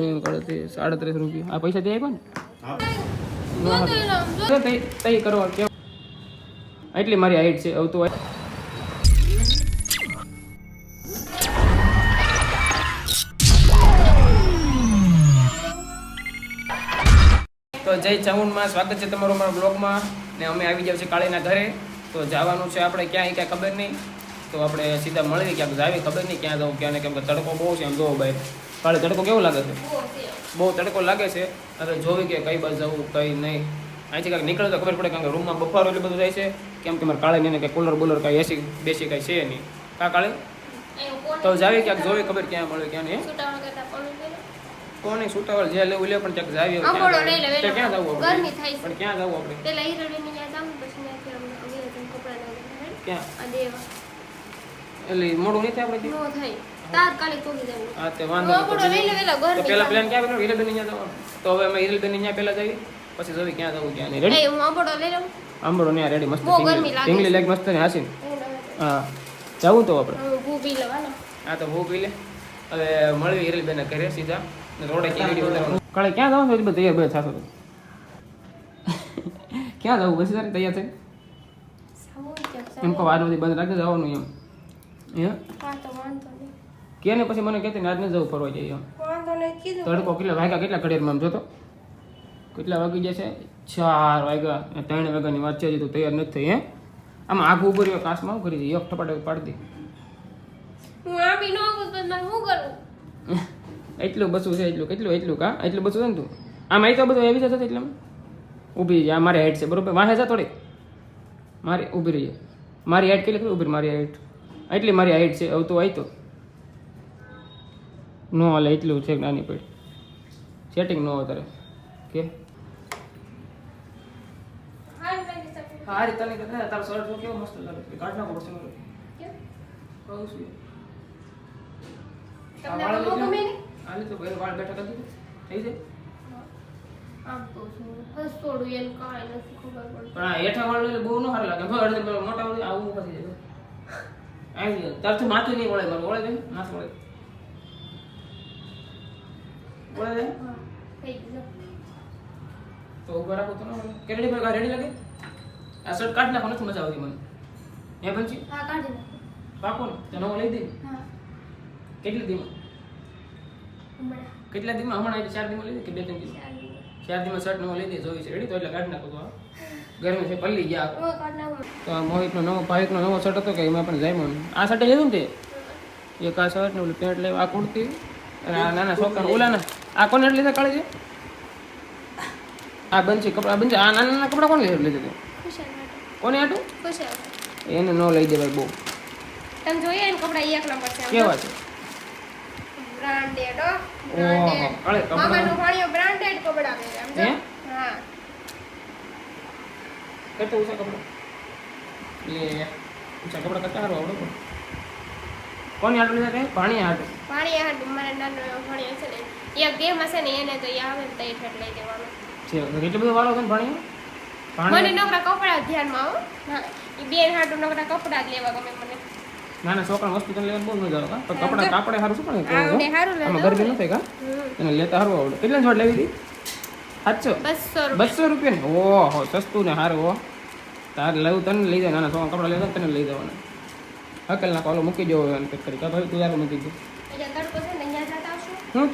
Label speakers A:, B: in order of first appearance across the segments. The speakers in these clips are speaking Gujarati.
A: ₹37 આ પૈસા તે આપ્યા ને તઈ કરવા કેમ એટલી મારી હાઈટ છે હવે તો જય ચામુંડમાં સ્વાગત છે તમારું અમારા બ્લોગમાં ને અમે આવી જાવ છે કાળીના ઘરે તો જવાનું છે આપણે ક્યાંય કાંઈ ખબર નહીં તો આપણે સીધા મળવી ક્યાંક જાવી ખબર નહીં ક્યાં જવું ક્યાં કેમ કે તડકો બહુ છે એમ જોવો ભાઈ કાલે તડકો કેવો લાગે છે બહુ તડકો લાગે છે હવે જોવી કે કઈ બાજુ જવું કઈ નહીં અહીંથી કાંઈક નીકળે તો ખબર પડે કારણ કે રૂમમાં બફારો એટલે બધું જાય છે કેમ કે મારે કાળે નહીં કંઈ કુલર બુલર કાંઈ એસી બેસી કાંઈ છે નહીં કાં કાળે તો જાવી ક્યાંક જોવી ખબર ક્યાં મળે ક્યાં નહીં કોને સુટાવળ જે લેવું લે પણ ક્યાંક જાવી ક્યાં જવું પણ ક્યાં જવું આપણે ક્યાં એટલે મોડું નહીં થાય આપણે તાત્કાલિક તો હા તે વાંધો તો પેલા પ્લાન ક્યાં બન્યો હિરલબેન અહીંયા જવાનું તો હવે અમે હિરલબેન અહીંયા પેલા જઈએ પછી જોવી ક્યાં જવું ક્યાં નહીં રેડી હું આંબોડો લઈ લઉં આંબોડો ને રેડી મસ્ત ઢીંગલી લેગ મસ્ત ને હાસીન હા જાવું તો આપણે હું પી લેવાનો હા તો હું પી લે હવે મળવી હિરલબેન ઘરે સીધા રોડે કે વિડિયો ઉતારવાનો કાલે ક્યાં જવાનું છે બધું તૈયાર બે થાશો તો ક્યાં જવું બસ તારે તૈયાર છે એમ કો વાર બધી બંધ રાખી જવાનું એમ હા તો વાંધો નહીં કે ને પછી મને કહેતે ને આજ ન જવું ફરવા જઈએ વાંધો નહીં કીધું તડકો કેટલા વાગ્યા કેટલા ઘડિયાળમાં આમ જોતો કેટલા વાગી જશે 4 વાગ્યા 3 વાગ્યાની વાત છે હજી તો તૈયાર નથી થઈ હે આમાં આગ ઉભો રહ્યો કાસમાં હું કરી દઈ એક ઠપાડે પાડી દે હું આપી નો કરું તો હું કરું એટલું બસું છે એટલું કેટલું એટલું કા એટલું બસું છે ને તું આમ આવી તો બધું એવી જતો એટલે ઊભી જાય મારી હાઈટ છે બરોબર વાહે જા થોડી મારી ઊભી રહી મારી હાઈટ કેટલી ઊભી મારી હાઈટ એટલી મારી હાઈટ છે હવે તો આવી તો નો હાલે એટલું છે નાની પડી સેટિંગ નો તારે કે હારી તને કે તારો શર્ટ જો કેવો મસ્ત લાગે છે કાઢ નાખો પછી કે કહું છું તમને બહુ ગમે ને આલે તો ભાઈ વાળ બેઠા કરી થઈ જાય આમ તો હસ થોડું એમ કાઈ નથી ખબર પડતી પણ આ હેઠા વાળ એટલે બહુ ન સારું લાગે અડધે મોટા વાળ આવું પછી જાય આવી તારથી માથું નહીં વળે મારું વળે દે માથું વળે વળે દે હા થઈ ગયું તો ઉભા રાખો તો કેરેડી પર રેડી લાગે આ શર્ટ કાઢ નાખો નથી મજા આવતી મને એ બનચી હા કાઢી નાખો પાકો ને તો નવો લઈ દે હા કેટલી દીમાં કેટલા દીમાં હમણાં 4 દીમાં લઈ દે કે 2-3 દી 4 દીમાં શર્ટ નવો લઈ દે જોઈ છે રેડી તો એટલે કાઢી નાખો તો ગરમી છે પલ્લી ગયા તો મોહિતનો નવો ભાઈકનો નવો શર્ટ હતો કે એમાં પણ જાય આ શર્ટ લીધું ને તે એક આ શર્ટ ને ઓલું પેન્ટ લેવા આ કુર્તી અને આ નાના છોકરા ઓલાના આ કોને લીધા કાઢી છે આ બંચી કપડા બંચી આ નાના નાના કપડા કોને લીધા કોને આટું એને ન લઈ દેવાય બહુ તમે જોઈએ ને કપડા એક નંબર છે કેવા છે બ્રાન્ડેડ બ્રાન્ડેડ મામાનો ભાણિયો બ્રાન્ડેડ કપડા પહેરે સમજો હા કેટલા ઊંચા કપડા લે ઊંચા કપડા કરતા હારો આવડો કોની આટલું લીધા તે ભાણિયા હાટું મારે નાનો ભાણિયો છે ને એક ગેમ હશે ને એને તો એ આવે ને તો ઠેઠ લઈ દેવાનો છે કેટલો બધો વાળો છે ને ભાણિયો મને નકરા કપડા ધ્યાનમાં આવો હા એ બેન હાટું નકરા કપડા જ લેવા ગમે મને નાના છોકરા હોસ્પિટલ લેવા બહુ મજા આવે પણ કપડા કાપડે સારું શું પણ આમાં ગરમી ન થાય કા એને લેતા સારું આવડે કેટલા શોટ લેવી હતી 200 રૂપિયા ને ઓહો સસ્તું ને સારું હો તારે લેવું તને લઈ જાય નાના છોકરા કપડા લેવા તને લઈ દેવાના હકલ ના કોલો મૂકી દેવો એને પેક કરી કા ભાઈ તું યાર મૂકી દે તડકો છે ને અહીંયા જાતા આવશું હું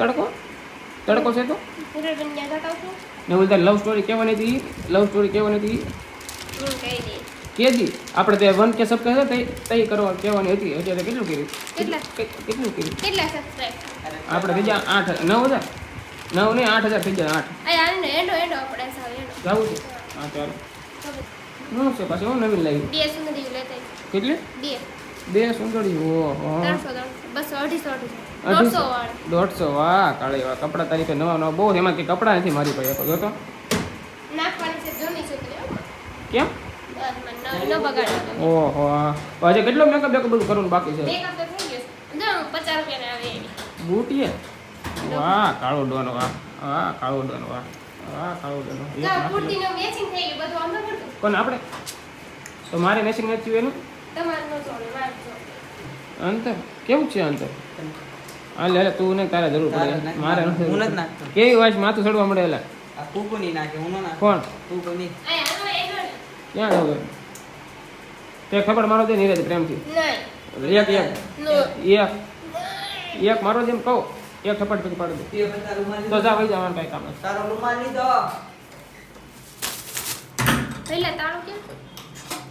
A: તડકો છે તો પૂરે અહીંયા જાતા આવશું ને ઓલી લવ સ્ટોરી કહેવાની હતી હું કહી દે કેજી આપણે તે 1K સબ કહે તે તઈ કરવા કહેવાની હતી અત્યારે કેટલું કર્યું કેટલા સબસ્ક્રાઇબ આપણે થઈ ગયા 9000 9 ને 8000 થઈ ગયા 8 આ આને એડો આપણે સાવ એડો જાવું છે હા ચાલો નો છે પાછો હું નવીન લાવી બે સુંદરી લેતા કેટલી બે સુંદરી ઓહો 300 બસ 150 વાહ કાળી વાહ કપડા તારીખે નવા બહુ એમાં કે કપડા નથી મારી પાસે જો તો નાખવાની છે જૂની છોકરી કેમ નો બગાડ ઓહો આજે કેટલો મેકઅપ બધું કરવાનું બાકી છે મેકઅપ તો થઈ ગયો 50 રૂપિયા ને આવે બૂટીએ વાહ કાળો ડોનો વાહ કાળો ડોનો વાહ કુર્તી નો મેચિંગ થઈ ગયું બધું આમાં પડતું કોણ આપણે તો મારે મેચિંગ નથી એનું તમારું નો જોડે વાત જો અંતર કેવું છે અંતર હાલે હાલે તું ને તારે જરૂર પડે મારે
B: હું
A: નથી
B: નથી નાખતો.
A: કેવી વાત માથું ચડવા મળે એલા
B: આ કૂકુ નહીં નાખે, હું ન નાખું.
A: કોણ
B: કૂકુ નહીં.
A: ક્યાં જવું તે ખબર મારો દે નીરજ પ્રેમથી એક એક મારો જેમ કહું એક થપ્પડ પછી પાડી દે
B: તે બધા રૂમાલ
A: તો જા ભાઈ જવાનું કઈ કામ નથી.
B: તારો રૂમાલ લીધો.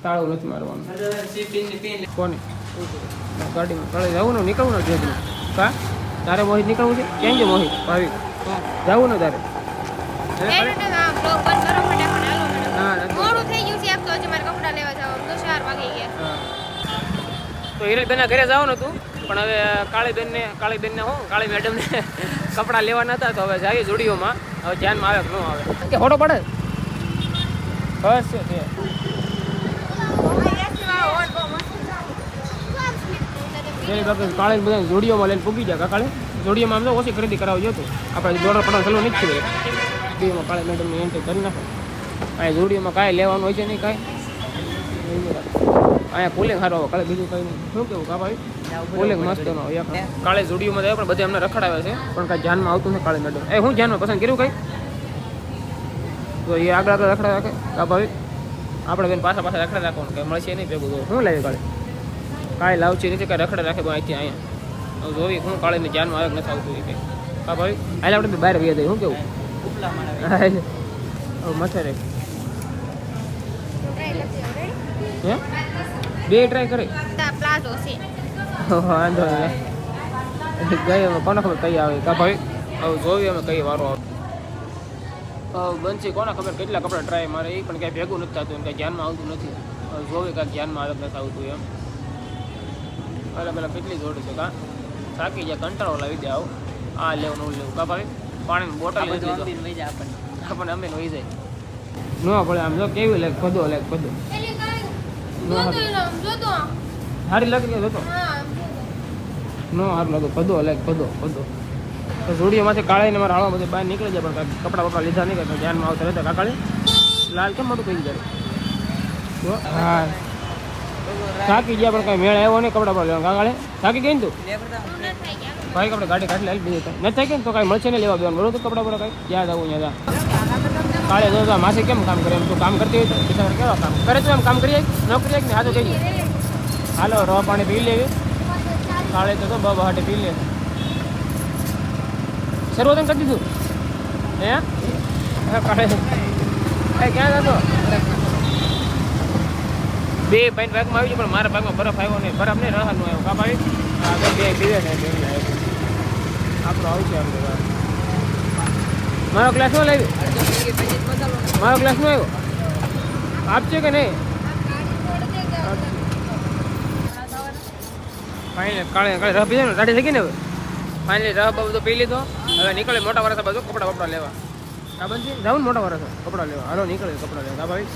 A: તાળું નથી મારવાનું
B: પિન પિન
A: કોને ગાડીમાં કાલે જવું ને નીકળવું ને જોઈ કા તારે મોહિત નીકળવું છે ક્યાં છે મોહિત ભાવિક જવું ને તારે તો હિરલબેનના ઘરે જવાનું હતું પણ હવે કાળીબેનને હું કાળી મેડમને કપડાં લેવાના હતા તો હવે જઈએ જોડીઓમાં હવે ધ્યાનમાં આવે કે ન આવે કે ફોટો પડે બસ છે તે કાળે બધા જોડીઓમાં લઈને પૂગી જાય કાળે જોડીઓમાં આમ તો ઓછી ખરીદી કરાવજો હતું આપણે ડોલર પડાવ સલો નહીં જ જોડીઓમાં કાળે મેડમની એન્ટ્રી કરી નાખો અહીંયા જોડીઓમાં કાંઈ લેવાનું હોય છે નહીં કાંઈ અહીંયા કુલિંગ સારો આવે કાલે બીજું કંઈ નહીં શું કેવું કા ભાઈ કુલિંગ મસ્ત નો કાળે જોડીઓમાં જાય પણ બધે અમને રખડાવે છે પણ કાંઈ ધ્યાનમાં આવતું નથી કાળે મેડમ એ હું ધ્યાનમાં પસંદ કર્યું કંઈ તો એ આગળ રખડા રાખે કા ભાઈ આપણે બેન પાછા રખડા રાખવાનું કે મળશે નહીં ભેગું તો શું લાવે કાળે કાંઈ લાવશે નથી કાંઈ રખડા રાખે અહીંથી અહીંયા જોવી હું કાળીને ધ્યાનમાં આવે નથી આવતું એ કંઈ હા ભાઈ હાલ આપણે બહાર ગયા જઈએ શું કેવું મથે રે હે બે ટ્રાય કરે વાંધો નહીં ગઈ કોને ખબર કઈ આવે કા ભાઈ હવે જોવી અમે કઈ વારો આવે બનશે કોને ખબર કેટલા કપડાં ટ્રાય મારે એ પણ કાંઈ ભેગું નથી થતું એમ કાંઈ ધ્યાનમાં આવતું નથી હવે જોવે કાંઈક ધ્યાનમાં આવે નથી આવતું એમ અલગ અલગ કેટલી જોડી છે કા થાકી જાય કંટાળો લાવી દે આવું આ લેવું નવું લેવું કા ભાઈ પાણીની બોટલ આપણને અમે વહી જાય ન પડે આમ જો કેવી લાગે ખોદો સારી લાગે કે જોતો ન સારું લાગે ખોદો તો જોડીઓમાંથી કાળીને મારા હાળવા બધે બહાર નીકળી જાય પણ કપડાં બપડા લીધા નહીં કે ધ્યાનમાં આવતા રહેતા કાકાળી લાલ કેમ મોટું થઈ જાય હા થાકી ગયા પણ કઈ મેળ આવ્યો નહીં કપડા પર લેવા કાકાળે થાકી ગઈ ને તું ભાઈ આપણે ગાડી કાઢી લાવી બીજું નથી થાય કે તો કાંઈ મળશે ને લેવા દેવાનું બરોબર કપડા પર કાંઈ ક્યાં જવું ત્યાં કાળે જો માસી કેમ કામ કરે એમ તું કામ કરતી હોય તો બિચારા કેવા કામ કરે તું એમ કામ કરીએ ન કરીએ ને હાથું કહીએ હાલો રવા પાણી પી લેવી કાળે તો બહાટે પી લે શરૂઆત કરી દીધું હે કાળે ક્યાં જતો બે પાઇન્ટ ભાગમાં આવી પણ મારા ભાગમાં બરફ આવ્યો નહીં બરફ નહીં રહેવાનું આવ્યો કા ભાઈ આગળ બે પીવે ને આપણો આવશે આમ મારો ગ્લાસ ન લાવ્યો મારો ગ્લાસ નો આવ્યો આપશે કે નહીં ફાઇનલ કાળે રહ પી જાય ને રાડી થઈ ગઈ ને હવે ફાઇનલી રહ બધું પી લીધો હવે નીકળે મોટા વાળા બધું કપડા બપડા લેવા આ બનશે જાઉં ને મોટા વાળા કપડા લેવા હાલો નીકળે કપડા લેવા હા ભાઈ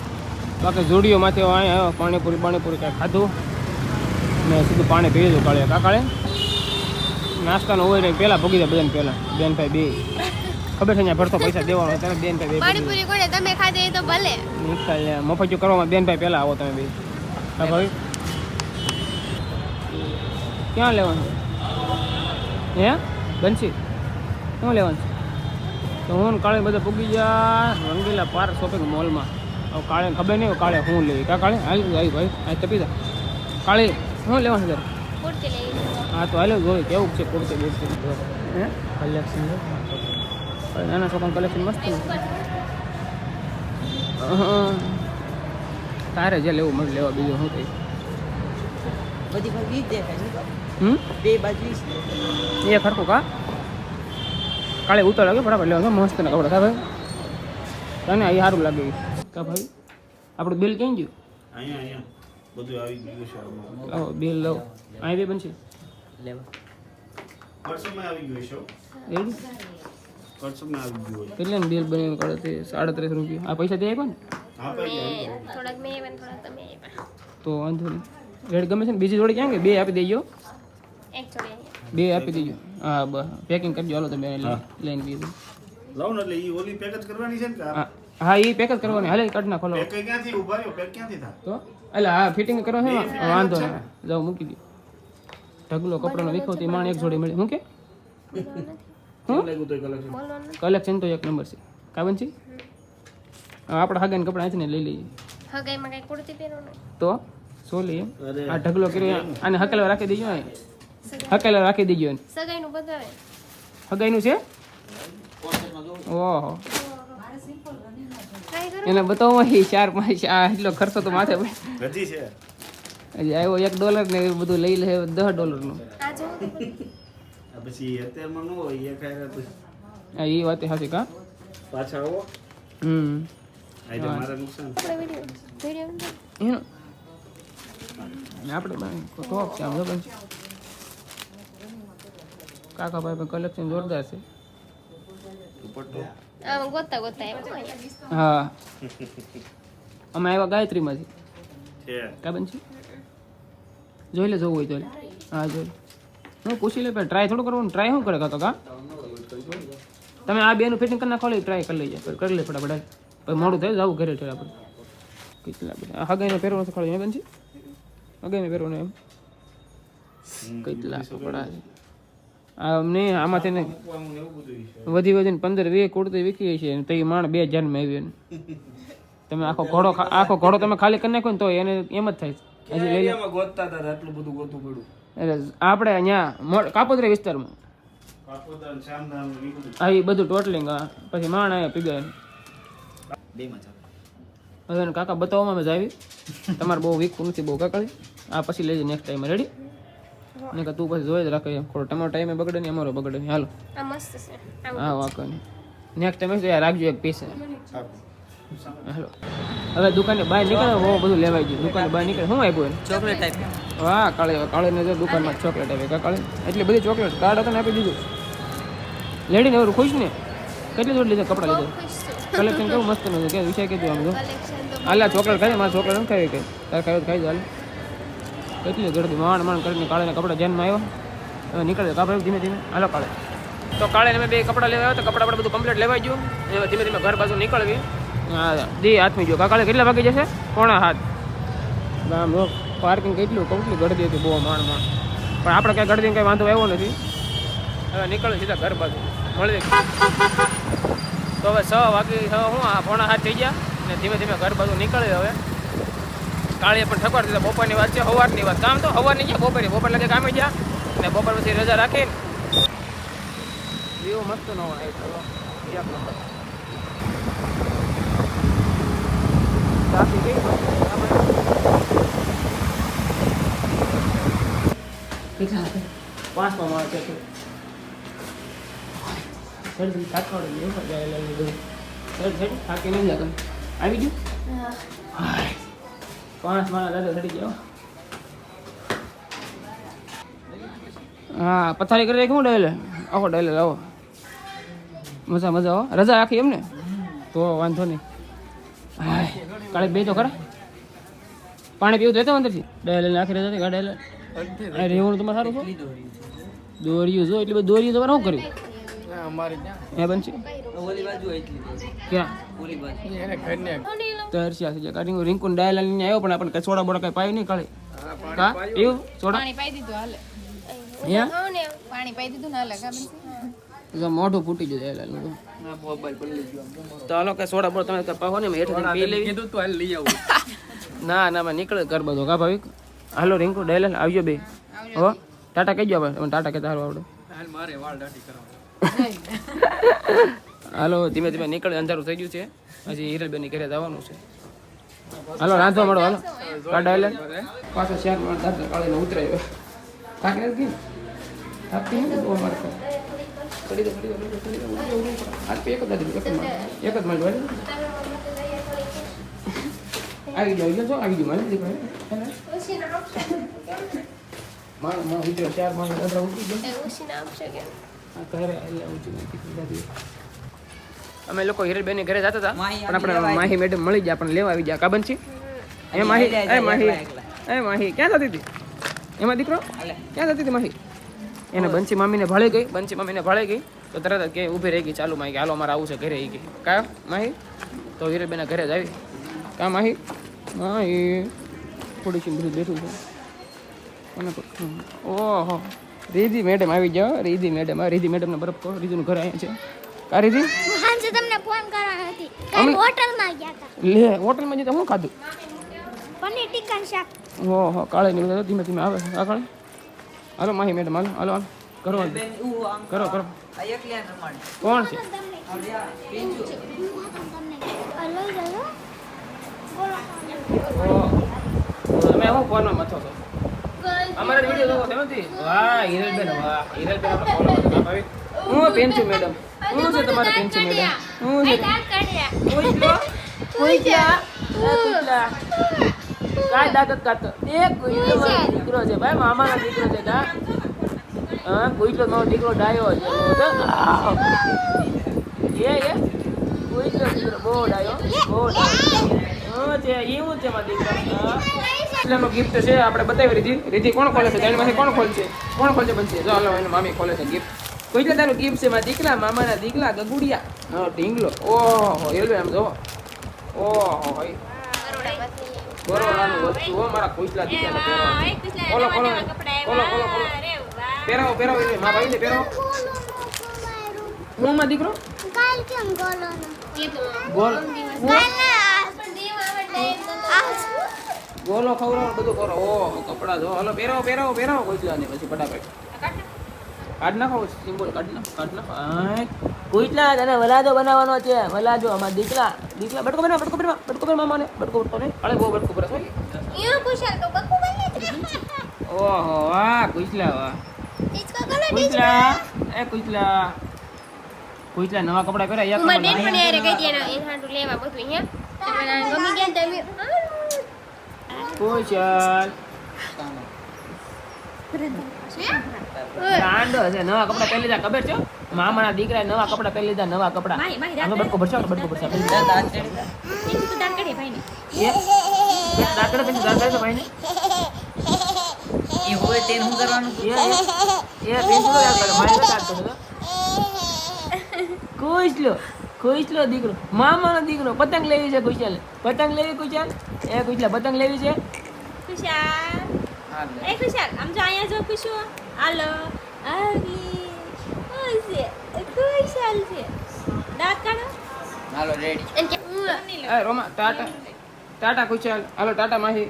A: બાકી જોડીઓમાંથી અહીંયા આવ્યો પાણીપુરી કાંઈ ખાધું ને સીધું પાણી પી લીધું કાળે કાકાળે નાસ્તાનો હોય ને પહેલાં ભોગી જાય બધાને પહેલાં બેન ભાઈ બે ખબર છે અહીંયા ભરતો પૈસા દેવાનો ત્યારે બેન ભાઈ બે
C: પાણીપુરી કોને તમે ખાધે તો ભલે
A: નિકાલ મફત કરવામાં બેન ભાઈ પહેલાં આવો તમે બે હા ભાઈ ક્યાં લેવાનું હે બનશી શું લેવાનું છે તો હું કાળે બધા પૂગી ગયા રંગીલા પાર્ક શોપિંગ મોલમાં હવે કાળે ખબર નહીં કાળે હું લેવી કા કાળે હાલ આવી ભાઈ આ તપી દા કાળે શું લેવાનું છે
C: કુર્તી લેવી
A: હા તો હાલો જોઈ કેવું છે કુર્તી બેસતી હે કલેક્શન નાના છોકરાનું કલેક્શન મસ્ત તારે જે લેવું મને લેવા બીજું શું થઈ
B: બધી બાજુ ઈ જ દેખાય છે. બે બાજુ ઈ જ દેખાય.
A: એ ખરખું કા કાળે ઉતર લાગે બરાબર લેવા મસ્ત ના કપડા કા ભાઈ તને અહીં સારું લાગે કા ભાઈ આપણું બિલ ક્યાં ગયું
D: અહીંયા બધું આવી ગયું છે
A: લાવો બિલ લો અહીં બે બનશે
B: લેવા
D: વોટ્સઅપમાં આવી ગયું છે
A: એવું
D: વોટ્સઅપમાં આવી ગયું હોય
A: કેટલાનું બિલ બને કાઢે તે 37 રૂપિયા આ પૈસા દે આપ્યા ને
D: હા ભાઈ
C: થોડાક મેં even થોડાક તમે
A: તો વાંધો નહીં રેડ ગમે છે ને બીજી જોડે ક્યાં કે બે આપી દેજો
C: એક જોડે અહીંયા
A: બે આપી દેજો હા બસ પેકિંગ કરજો હાલો તમે લઈને બીજું
D: લાવ ને એટલે ઈ ઓલી પેક જ કરવાની છે ને કે
A: હા એ પેક જ કરવાની હાલે કાઢ નાખો
D: પેક ક્યાંથી ઉભા રહ્યો પેક ક્યાંથી થાય
A: તો એટલે હા ફિટિંગ કરવા છે ને વાંધો નહીં જાઓ મૂકી દો ઢગલો કપડાનો વિખો તે માણ એક જોડે મળે હું કે
D: કેવું લાગ્યું તો કલેક્શન?
C: બોલવાનું નથી.
A: કલેક્શન તો એક નંબર છે કાબન છે આપણે હાગાને કપડાં આંચને લઈ લઈએ
C: હગાઈમાં કઈ કુર્તી પહેરો ને
A: તો શું લઈએ
D: અરે
A: આ ઢગલો કર્યો આને હકેલા રાખી દેજો અહીં હકેલા રાખી દેજો એને
C: સગાઈનું બતાવે.
A: હગાઈનું છે ઓહો
C: ટ્રાય કરો.
A: એને બતાવો 4-5 આ એટલો ખર્ચો તો માથે પડે.
D: હજી છે
A: હજી આવ્યો $1 ને એવું બધું લઈ લે $10 નું
C: આ જોવો તો ખરી.
D: આ પછી અત્યારમાં ન હોય એ ખાય પછી
A: હા એ વાત સાચી કા
D: પાછા આવો આજે મારા નુકસાન
C: આપણે વિડીયો નથી.
A: એનો આપણે ટોપ છે આમ જો પણ કાકા ભાઈ કલેક્શન જોરદાર છે
D: દુપટ્ટો
C: આમ ગોતા ગોતા આવ્યા અહીંયા.
A: હા અમે આવ્યા ગાયત્રીમાંથી
D: છે
A: કાબન છે જોઈ લે જોવું હોય તો લે. હા જોઈ હું પૂછી લે ટ્રાય થોડું કરવાનું ટ્રાય શું કરે કાકા કા તમે આ બેનું ફિટિંગ કરી નાખો ટ્રાય કરી લઈએ કરી લે ફટાફટ પછી મોડું થાય જવું ઘરે છે આપણે કેટલા બધા હગાઈને પહેરવાનું તો ખાલી બેન છે હગાઈને પહેરવાનું એમ કેટલા કપડા છે અમને આમાંથી ને
D: આવું ને એવું બધું છે
A: વધી વધીને 15-20 કુર્તી વિકી છે તો એ માણ 2 જન્મ આવ્યો ને તમે આખો ઘોડો તમે ખાલી કરી નાખો ને તો એને એમ જ થાય હજી લઈ લે
D: એમાં ગોતતા હતા આટલું બધું ગોતવું પડ્યું
A: એટલે આપણે અહીંયા કાપોદ્રા વિસ્તારમાં
D: કાપોદાન શામદાન એ બધું
A: આ એ બધું ટોટલિંગ પછી માણ આવ્યા પીગા
D: બેમાં ચાલે
A: હવે એને કાકા બતાવવામાં મજા આવી તમારે બહુ વીક નથી બહુ કાકાળી આ પછી લેજે નેક્સ્ટ ટાઈમ રેડી ને કે તું પછી જોઈ જ રાખે એમ થોડો તમારો ટાઈમે બગડે નહીં અમારો બગડે નહીં હાલો
C: આ મસ્ત છે. આમ
A: હા વાંકો નહીં નેક્સ્ટ ટાઈમ યાર રાખજો એક પીસ હાલો હવે દુકાને બહાર નીકળે બહુ બધું લેવાઈ ગયું દુકાને બહાર નીકળે શું આપ્યું એને
B: ચોકલેટ ટાઈપ
A: વાહ કાળે ને જો દુકાનમાં ચોકલેટ આપી કાળે એટલી બધી ચોકલેટ કાર્ડ હતા ને આપી દીધું લેડીને એવું ખુશ ને કેટલી જોડ લીધા કપડાં
C: બહુ
A: લીધા
C: ખુશ છું.
A: કલેક્શન કેવું મસ્ત નું કે વિષય કીધું આમ જો
C: કલેક્શન તો
A: હાલા ચોકલેટ ખાઈ મારે ચોકલેટ નથી ખાવી કે તારે ખાવી ખાઈ જાય કેટલી ગરદી માંડ કરીને કાળેના કપડા જેનમાં આવ્યો હવે નીકળે કાપડ ધીમે ધીમે હાલો કાળે તો કાળે અમે 2 કપડાં લેવા આવ્યા તો કપડાં આપણે બધું કમ્પ્લીટ લેવાઈ ગયું હવે ધીમે ધીમે ઘર બાજુ નીકળવી હા દી હાથમી જો કાળે કેટલા વાગી જશે 6:30 આમ પાર્કિંગ કેટલી ગરદી હતી બહુ માંડ પણ આપણે ક્યાંય ગરદી કંઈ વાંધો આવ્યો નથી હવે નીકળે સીધા ઘર બાજુ મળી તો હવે 6 વાગી હું 6:30 થઈ ગયા ને ધીમે ધીમે ઘર બાજુ નીકળે હવે કાળીએ પણ ઠકવાર દીધા બપોરની વાત છે સવારની વાત કામ તો સવારની ગયા બપોર લાગે કામે ગયા ને બપોર પછી રજા રાખીને વ્યૂ મસ્ત નો એક નંબર ટ્રાફિક કેટલા 5 માં છે જલ્દી કાટવાડે એવું જાય લઈ થાકી નહીં લાગે આવી ગયું
C: હા.
A: 5 માણસ દાદા ચડી ગયો હા પથારી કરી રાખી હું ડાયલે આવો ડાયલે આવો મજા આવો રજા રાખી એમ ને તો વાંધો નહીં હા કાલે બે તો ખરા પાણી પીવું દેતો અંદરથી ડાયલે આખી રજા હતી ડાયલે અરે એવું તમારે સારું છો દોર્યું જો એટલે બધું દોર્યું તમારે શું કર્યું હે બનશે
B: ઓલી બાજુ એટલી
A: ક્યાં
B: ઓલી બાજુ
A: તરસ્યા છે કાઢી રિંકુન ડાયલ લઈને આવ્યો પણ આપણે કઈ સોડા બોડા કઈ પાયું નહીં કાલે કા એવું સોડા
E: પાણી પાઈ દીધું હાલે
A: અહીંયા
C: ખાઓ ને.
E: પાણી પાઈ દીધું ને હાલે કાબન
A: તો મોઢું ફૂટી ગયું ડાયલ નું
B: મોબાઈલ બદલી ગયો
A: તો હાલો કે સોડા બોડા તમે પાવો ને હેઠ પી લેવી
B: કીધું તો હાલ લઈ આવું
A: ના ના મેં નીકળે ઘર બધો કા ભાવિક હાલો રિંકુ ડાયલ આવજો બે હો ટાટા કહેજો આપણે તમે ટાટા કહેતા હાલો આપણે
B: હાલ મારે વાળ દાઢી કરવા
A: હાલો ધીમે ધીમે નીકળે અંધારું થઈ ગયું છે હજી હિરલબેન ની ઘરે જવાનું છે હાલો રાંધવા મળો હાલો ડાયલ પાછો શેર માં દાદા કાળીને ઉતરાયો કાકે નથી આપતી નથી બહુ માર કરી દો આજ એક જ દાદી એક જ માલ વાળી આવી જાવ જો આવી ગયું મારી દીકરા
C: ઉછીને આપશે કે?
A: માં ઉતર્યો 4 માળ દાદા ઉતરી ગયો
C: એ ઉછીને આપશે કે?
A: આ ઘરે એટલે ઊંચી નથી દાદી અમે લોકો હિરલબેન ઘરે જતા હતા પણ આપણે માહી મેડમ મળી ગયા પણ લેવા આવી ગયા કાબન છે એ માહી ક્યાં જતી હતી એમાં દીકરો ક્યાં જતી હતી માહી એને બંસી મામીને ભાળે ગઈ તો તરત જ કે ઊભી રહી ગઈ ચાલુ માહી કે હાલો અમારે આવું છે ઘરે એ ગઈ કા માહી તો હિરલબેન ઘરે જ આવી કા માહી થોડી સી બધું બેઠું છે ઓહો રીધી મેડમ આવી જાઓ. રીધી મેડમ ને બરફ કહો. રીધીનું ઘર અહીંયા છે. કા રીધી
C: હાંજે તમને ફોન કરવાનો હતી કાલ હોટલમાં ગયા હતા
A: લે હોટલમાં જતા શું ખાધું?
C: પનીર ટિક્કા શાક
A: ઓહો કાળે ની બધા ધીમે ધીમે આવે. આ કાળે હાલો માહી મેડમ હાલો હાલો હાલો કરો
B: બેન ઊ આમ
A: કરો કરો.
B: આ એકલા રમાડે.
A: કોણ છે?
B: હવે આ પીંજુ.
C: તમને લઈ ગયો
A: ઓહો તમે હું ફોનમાં મથો છો? અમારા વિડિયો જોવો છે નથી? વાહ હિરલબેન વાહ હિરલબેન આપણે ફોલો કરતા ભાઈ. હું પેન્ચુ મેડમ. હું છે તમારા પેન્ચુ મેડમ. હું છે
C: કાઢ્યા
A: કુઈલા કુઈલા કાય દાગત કાઢતો એક કુઈલો મારો દીકરો છે ભાઈ મામાનો દીકરો છે કા હા કુઈલો મારો દીકરો ડાયો છે એ કુઈલો દીકરો બહુ ડાયો હા છે એવું છે મારો દીકરો એટલાનો ગિફ્ટ છે આપણે બતાવી રીધી કોણ ખોલે છે તેણીમાંથી કોણ ખોલશે બનશે જો હાલો એને મામી ખોલે છે ગિફ્ટ કુઈલા તારું ગિફ્ટ છે મારા દીકરા મામાના દીકરા ગગુડિયા હા ઢીંગલો ઓહો એલવે આમ જો ઓહો ભાઈ કોરોનાનું વસ્તુ હો મારા કુઈલા દીકરાને પહેરવાનું. કોલો પહેરાવો એટલે માં ભાઈને પહેરાવો. હું માં દીકરો
C: કાલ કેમ ગોલો
A: ગોલ
C: ના
A: ગોલો ખવડાવો બધું કરો ઓહો કપડા જો હાલો પહેરાવો કુઈલાને પછી ફટાફટ કાઢ નાખો સિમ્બોલ કાઢ નાખો કુઈલા તને વલાદો બનાવવાનો છે વલાદો અમારા દીકરા બટકો બના મામાને બટકો ને અરે બહુ બટકો પર
C: यूं कुशल तो बकू बन ले
A: ઓહો વાહ કુઈલા વાહ
C: इसका कलर
A: કુઈલા નવા કપડા પહેર્યા એક
C: ઉમર બેન પણ યારે ગઈ હતી એના હાટુ લેવા બધું અહીંયા તો ગમી ગયા તમે
A: કુશલ રાંડો છે નવા કપડા પહેરી લીધા ખબર છે મામાના દીકરાએ નવા કપડા પહેરી લીધા નવા કપડા આનો બટકો ભરશો
B: દાંત ચડી જાય.
A: દાંત કાઢે તો ભાઈને
B: એ હોય તેને શું કરવાનું?
A: એ પેન્સિલો યાદ કરે મારે દાંત કાઢતો કુશલો દીકરો મામાનો દીકરો પતંગ લેવી છે કુશલ પતંગ લેવી છે
C: खुशाल ए खुशाल हम जो आया जो खुशो हेलो आगी ओसे खुशाल છે દાંત કાઢો
B: હાલો રેડી.
A: એ રોમા ટાટા કુશલ હાલો ટાટા માહી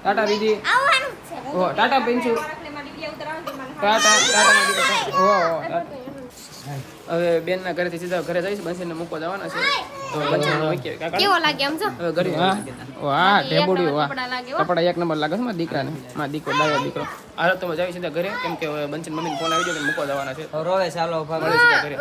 A: ટાટા રીધી
C: આવવાનું છે
A: ઓ ટાટા પેન્ચુ ટાટા ઓ હવે બેન ના ઘરેથી સીધા ઘરે જઈશ બંસીને મૂકવા જવાના છે તો બંસીને મૂકીએ કાકા
C: કેવો લાગે આમ જો
A: હવે ઘરે વાહ ટેબુડી વાહ
C: કપડા લાગે હો.
A: કપડા એક નંબર લાગે છે મારા દીકરાને મારા દીકરો ડાયો દીકરો હાલો તમે જાવી સીધા ઘરે કેમ કે હવે બંસીને મમ્મીને ફોન આવી ગયો કે મૂકવા જવાના છે
B: રોવે ચાલો ઉભા
A: મળે સીધા ઘરે